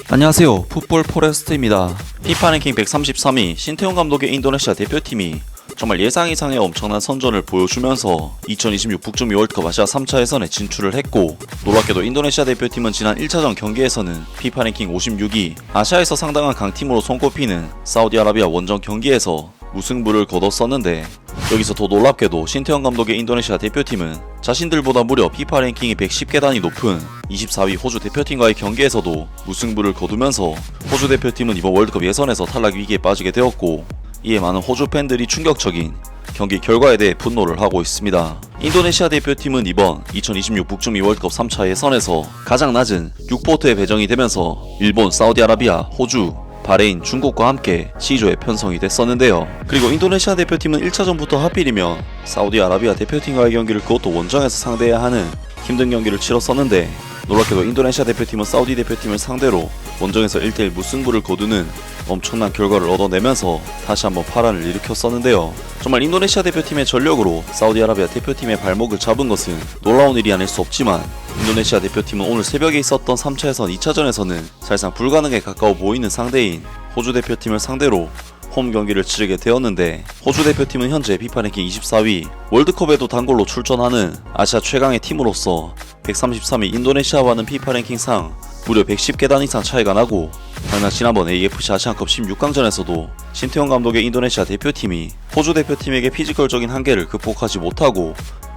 안녕하세요. 풋볼 포레스트입니다. 피파 랭킹 133위 신태용 감독의 인도네시아 대표팀이 정말 예상 이상의 엄청난 선전을 보여주면서 2026 북중미 월드컵 아시아 3차 예선에 진출을 했고, 놀랍게도 인도네시아 대표팀은 지난 1차전 경기에서는 피파 랭킹 56위 아시아에서 상당한 강팀으로 손꼽히는 사우디아라비아 원정 경기에서 무승부를 거뒀었는데, 여기서 더 놀랍게도 신태용 감독의 인도네시아 대표팀은 자신들보다 무려 피파 랭킹이 110계단이 높은 24위 호주 대표팀과의 경기에서도 무승부를 거두면서 호주 대표팀은 이번 월드컵 예선에서 탈락 위기에 빠지게 되었고, 이에 많은 호주 팬들이 충격적인 경기 결과에 대해 분노를 하고 있습니다. 인도네시아 대표팀은 이번 2026 북중미 월드컵 3차 예선에서 가장 낮은 6포트에 배정이 되면서 일본, 사우디아라비아, 호주, 바레인, 중국과 함께 C조에 편성이 됐었는데요. 그리고 인도네시아 대표팀은 1차전부터 하필이면 사우디아라비아 대표팀과의 경기를 그것도 원정에서 상대해야 하는 힘든 경기를 치렀었는데, 놀랍게도 인도네시아 대표팀은 사우디 대표팀을 상대로 원정에서 1대1 무승부를 거두는 엄청난 결과를 얻어내면서 다시 한번 파란을 일으켰었는데요. 정말 인도네시아 대표팀의 전력으로 사우디아라비아 대표팀의 발목을 잡은 것은 놀라운 일이 아닐 수 없지만, 인도네시아 대표팀은 오늘 새벽에 있었던 3차 예선 2차전에서는 사실상 불가능에 가까워 보이는 상대인 호주 대표팀을 상대로 홈 경기를 치르게 되었는데, 호주 대표팀은 현재 피파 랭킹 24위, 월드컵에도 단골로 출전하는 아시아 최강의 팀으로서 133위 인도네시아와는 피파 랭킹상 무려 110계단 이상 차이가 나고, 당장 지난번 AFC 아시안컵 16강전에서도 신태용 감독의 인도네시아 대표팀이 호주 대표팀에게 피지컬적인 한계를 극복하지 못하고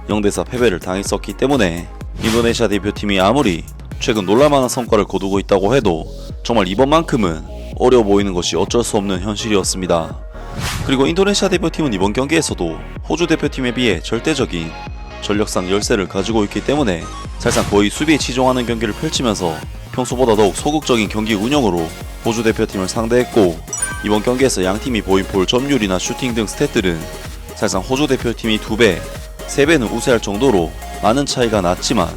0대4 패배를 당했었기 때문에, 인도네시아 대표팀이 아무리 최근 놀랄만한 성과를 거두고 있다고 해도 정말 이번만큼은 어려워 보이는 것이 어쩔 수 없는 현실이었습니다. 그리고 인도네시아 대표팀은 이번 경기에서도 호주 대표팀에 비해 절대적인 전력상 열세를 가지고 있기 때문에 사실상 거의 수비에 치중하는 경기를 펼치면서 평소보다 더욱 소극적인 경기 운영으로 호주 대표팀을 상대했고, 이번 경기에서 양팀이 보인 볼 점유율이나 슈팅 등 스탯들은 사실상 호주 대표팀이 2배, 3배는 우세할 정도로 많은 차이가 났지만,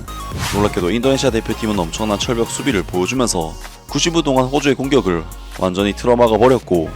놀랍게도 인도네시아 대표팀은 엄청난 철벽 수비를 보여주면서 90분 동안 호주의 공격을 완전히 틀어막아 버렸고,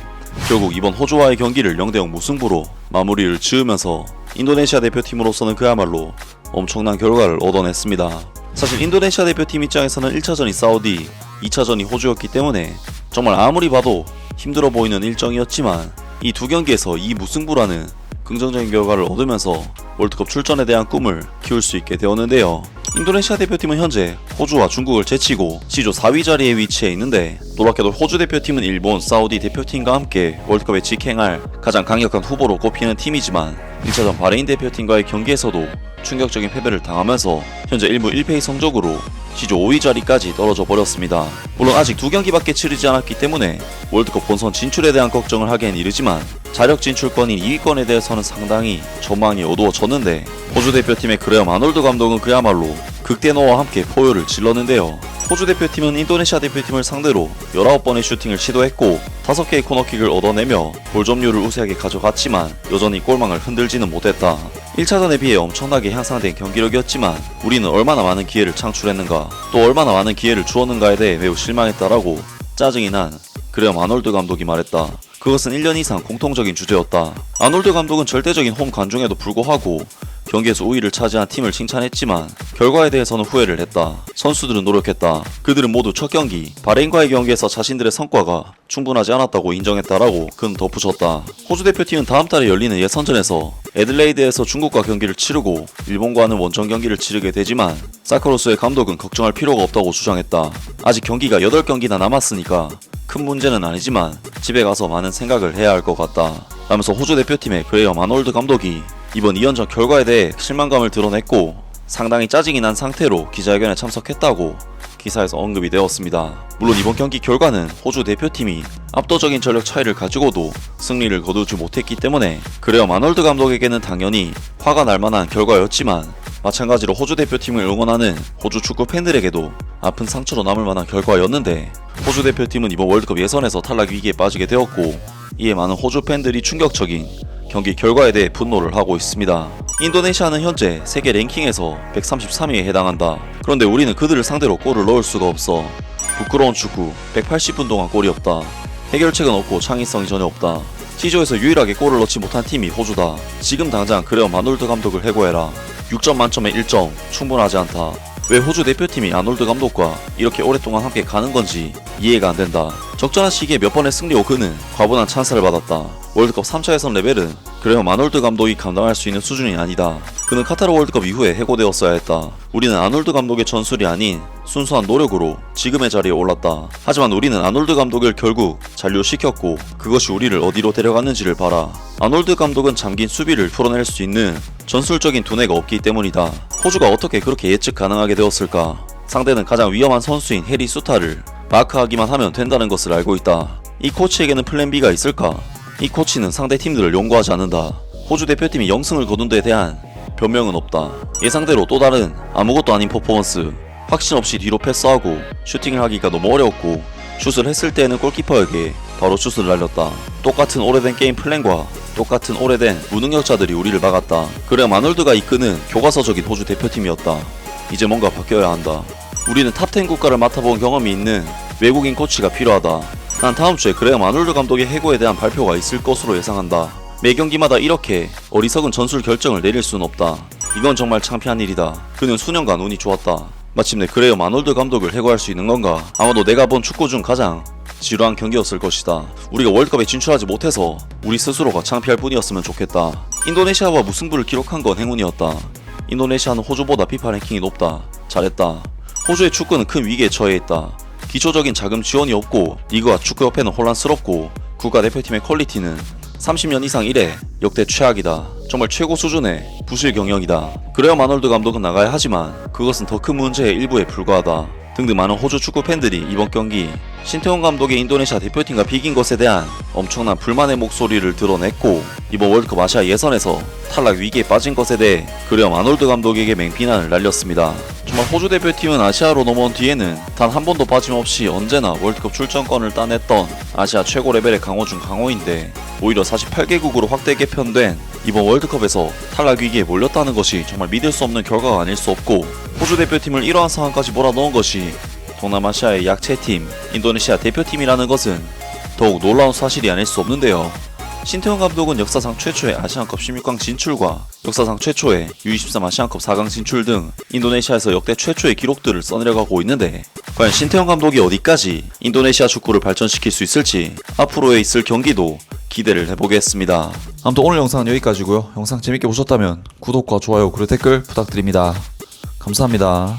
결국 이번 호주와의 경기를 0대0 무승부로 마무리를 지으면서 인도네시아 대표팀으로서는 그야말로 엄청난 결과를 얻어냈습니다. 사실 인도네시아 대표팀 입장에서는 1차전이 사우디, 2차전이 호주였기 때문에 정말 아무리 봐도 힘들어 보이는 일정이었지만, 이 두 경기에서 이 무승부라는 긍정적인 결과를 얻으면서 월드컵 출전에 대한 꿈을 키울 수 있게 되었는데요. 인도네시아 대표팀은 현재 호주와 중국을 제치고 C조 4위 자리에 위치해 있는데, 놀랍게도 호주 대표팀은 일본, 사우디 대표팀과 함께 월드컵에 직행할 가장 강력한 후보로 꼽히는 팀이지만, 1차전 바레인 대표팀과의 경기에서도 충격적인 패배를 당하면서 현재 1무 1패의 성적으로 C조 5위 자리까지 떨어져 버렸습니다. 물론 아직 두 경기밖에 치르지 않았기 때문에 월드컵 본선 진출에 대한 걱정을 하기엔 이르지만, 자력 진출권인 2위권에 대해서는 상당히 전망이 어두워졌는데, 호주 대표팀의 그레엄 아놀드 감독은 그야말로 극대노와 함께 포효를 질렀는데요. 호주 대표팀은 인도네시아 대표팀을 상대로 19번의 슈팅을 시도했고 5개의 코너킥을 얻어내며 볼점유율을 우세하게 가져갔지만 여전히 골망을 흔들지는 못했다. 1차전에 비해 엄청나게 향상된 경기력이었지만 우리는 얼마나 많은 기회를 창출했는가, 또 얼마나 많은 기회를 주었는가에 대해 매우 실망했다라고 짜증이 난 그레엄 아놀드 감독이 말했다. 그것은 1년 이상 공통적인 주제였다. 아놀드 감독은 절대적인 홈 관중에도 불구하고 경기에서 우위를 차지한 팀을 칭찬했지만 결과에 대해서는 후회를 했다. 선수들은 노력했다. 그들은 모두 첫 경기 바레인과의 경기에서 자신들의 성과가 충분하지 않았다고 인정했다라고 그는 덧붙였다. 호주 대표팀은 다음 달에 열리는 예선전에서 애들레이드에서 중국과 경기를 치르고 일본과는 원정 경기를 치르게 되지만, 사카로스의 감독은 걱정할 필요가 없다고 주장했다. 아직 경기가 8경기나 남았으니까 큰 문제는 아니지만 집에 가서 많은 생각을 해야 할 것 같다 라면서 호주 대표팀의 그레엄 아놀드 감독이 이번 2연전 결과에 대해 실망감을 드러냈고, 상당히 짜증이 난 상태로 기자회견에 참석했다고 기사에서 언급이 되었습니다. 물론 이번 경기 결과는 호주 대표팀이 압도적인 전력 차이를 가지고도 승리를 거두지 못했기 때문에 그레엄 아놀드 감독에게는 당연히 화가 날 만한 결과였지만, 마찬가지로 호주 대표팀을 응원하는 호주 축구 팬들에게도 아픈 상처로 남을 만한 결과였는데, 호주 대표팀은 이번 월드컵 예선에서 탈락 위기에 빠지게 되었고, 이에 많은 호주 팬들이 충격적인 경기 결과에 대해 분노를 하고 있습니다. 인도네시아는 현재 세계 랭킹에서 133위에 해당한다. 그런데 우리는 그들을 상대로 골을 넣을 수가 없어. 부끄러운 축구, 180분 동안 골이 없다. 해결책은 없고 창의성이 전혀 없다. C조에서 유일하게 골을 넣지 못한 팀이 호주다. 지금 당장 그레엄 아놀드 감독을 해고해라. 6점 만점에 1점 충분하지 않다. 왜 호주 대표팀이 아놀드 감독과 이렇게 오랫동안 함께 가는 건지 이해가 안 된다. 적절한 시기에 몇 번의 승리 후 그는 과분한 찬사를 받았다. 월드컵 3차 예선 레벨은 그래요 아놀드 감독이 감당할 수 있는 수준이 아니다. 그는 카타르 월드컵 이후에 해고되었어야 했다. 우리는 아놀드 감독의 전술이 아닌 순수한 노력으로 지금의 자리에 올랐다. 하지만 우리는 아놀드 감독을 결국 잔류시켰고 그것이 우리를 어디로 데려갔는지를 봐라. 아놀드 감독은 잠긴 수비를 풀어낼 수 있는 전술적인 두뇌가 없기 때문이다. 호주가 어떻게 그렇게 예측 가능하게 되었을까? 상대는 가장 위험한 선수인 해리 수타를 마크하기만 하면 된다는 것을 알고 있다. 이 코치에게는 플랜 B가 있을까? 이 코치는 상대 팀들을 용서하지 않는다. 호주 대표팀이 0승을 거둔 데 대한 변명은 없다. 예상대로 또 다른 아무것도 아닌 퍼포먼스. 확신 없이 뒤로 패스하고 슈팅을 하기가 너무 어려웠고 슛을 했을 때에는 골키퍼에게 바로 슛을 날렸다. 똑같은 오래된 게임 플랜과 똑같은 오래된 무능력자들이 우리를 막았다. 그래야 아놀드가 이끄는 교과서적인 호주 대표팀이었다. 이제 뭔가 바뀌어야 한다. 우리는 탑10 국가를 맡아본 경험이 있는 외국인 코치가 필요하다. 난 다음주에 그레엄 아놀드 감독의 해고에 대한 발표가 있을 것으로 예상한다. 매 경기마다 이렇게 어리석은 전술 결정을 내릴 수는 없다. 이건 정말 창피한 일이다. 그는 수년간 운이 좋았다. 마침내 그레엄 아놀드 감독을 해고할 수 있는 건가? 아마도 내가 본 축구 중 가장 지루한 경기였을 것이다. 우리가 월드컵에 진출하지 못해서 우리 스스로가 창피할 뿐이었으면 좋겠다. 인도네시아와 무승부를 기록한 건 행운이었다. 인도네시아는 호주보다 피파 랭킹이 높다. 잘했다. 호주의 축구는 큰 위기에 처해 있다. 기초적인 자금 지원이 없고 리그와 축구협회는 혼란스럽고 국가대표팀의 퀄리티는 30년 이상 이래 역대 최악이다. 정말 최고 수준의 부실 경영이다. 그래야 아놀드 감독은 나가야 하지만 그것은 더 큰 문제의 일부에 불과하다. 등등 많은 호주 축구 팬들이 이번 경기 신태용 감독의 인도네시아 대표팀과 비긴 것에 대한 엄청난 불만의 목소리를 드러냈고 이번 월드컵 아시아 예선에서 탈락 위기에 빠진 것에 대해 그래야 아놀드 감독에게 맹비난을 날렸습니다. 정말 호주 대표팀은 아시아로 넘어온 뒤에는 단 한 번도 빠짐없이 언제나 월드컵 출전권을 따냈던 아시아 최고 레벨의 강호 중 강호인데 오히려 48개국으로 확대 개편된 이번 월드컵에서 탈락 위기에 몰렸다는 것이 정말 믿을 수 없는 결과가 아닐 수 없고 호주 대표팀을 이러한 상황까지 몰아넣은 것이 동남아시아의 약체팀 인도네시아 대표팀이라는 것은 더욱 놀라운 사실이 아닐 수 없는데요. 신태용 감독은 역사상 최초의 아시안컵 16강 진출과 역사상 최초의 U23 아시안컵 4강 진출 등 인도네시아에서 역대 최초의 기록들을 써내려가고 있는데 과연 신태용 감독이 어디까지 인도네시아 축구를 발전시킬 수 있을지 앞으로에 있을 경기도 기대를 해보겠습니다. 아무튼 오늘 영상은 여기까지고요. 영상 재밌게 보셨다면 구독과 좋아요 그리고 댓글 부탁드립니다. 감사합니다.